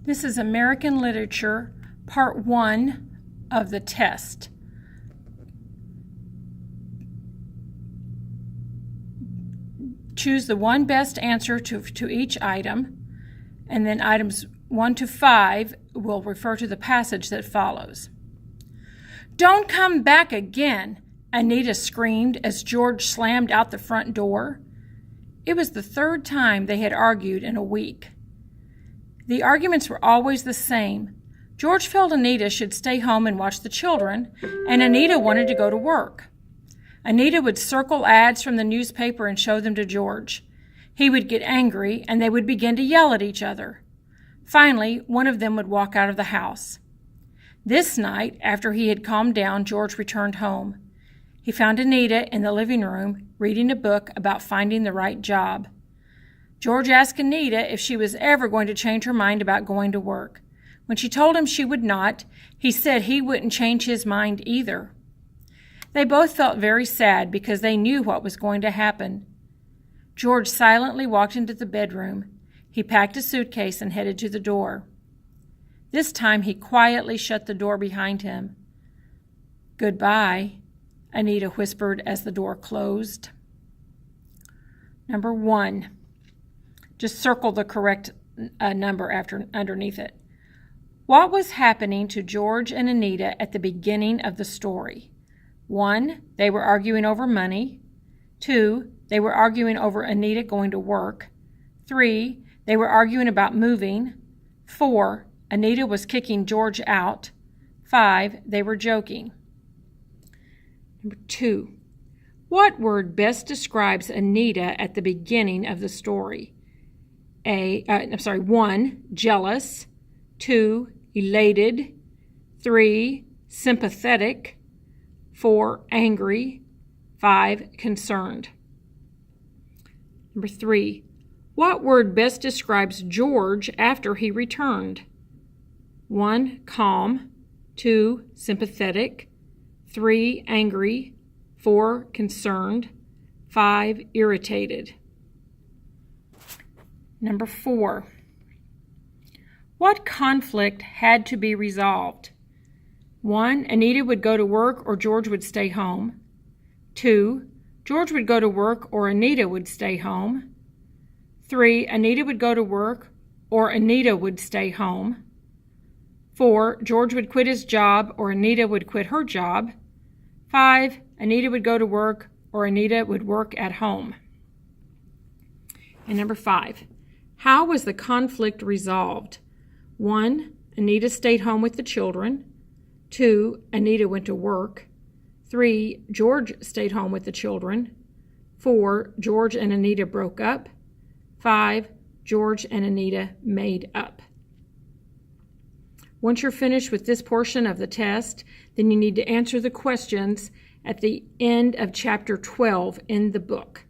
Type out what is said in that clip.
This is American Literature, Part 1 of the test. Choose the one best answer to each item, and then items 1 to 5 will refer to the passage that follows. "Don't come back again," Anita screamed as George slammed out the front door. It was the third time they had argued in a week. The arguments were always the same. George felt Anita should stay home and watch the children, and Anita wanted to go to work. Anita would circle ads from the newspaper and show them to George. He would get angry, and they would begin to yell at each other. Finally, one of them would walk out of the house. This night, after he had calmed down, George returned home. He found Anita in the living room reading a book about finding the right job. George asked Anita if she was ever going to change her mind about going to work. When she told him she would not, he said he wouldn't change his mind either. They both felt very sad because they knew what was going to happen. George silently walked into the bedroom. He packed a suitcase and headed to the door. This time he quietly shut the door behind him. "Goodbye," Anita whispered as the door closed. Number 1. Just circle the correct number underneath it. What was happening to George and Anita at the beginning of the story? 1. They were arguing over money. 2. They were arguing over Anita going to work. 3. They were arguing about moving. 4. Anita was kicking George out. 5. They were joking. Number 2. What word best describes Anita at the beginning of the story? 1. Jealous. 2. Elated. 3. Sympathetic. 4. Angry. 5. Concerned. Number 3. What word best describes George after he returned? 1. Calm. 2. Sympathetic. 3. Angry. 4. Concerned. 5. Irritated. Number 4. What conflict had to be resolved? 1. Anita would go to work or George would stay home. 2. George would go to work or Anita would stay home. 3. Anita would go to work or Anita would stay home. 4. George would quit his job or Anita would quit her job. 5. Anita would go to work or Anita would work at home. And number 5. How was the conflict resolved? 1. Anita stayed home with the children. 2. Anita went to work. 3. George stayed home with the children. 4. George and Anita broke up. 5. George and Anita made up. Once you're finished with this portion of the test, then you need to answer the questions at the end of chapter 12 in the book.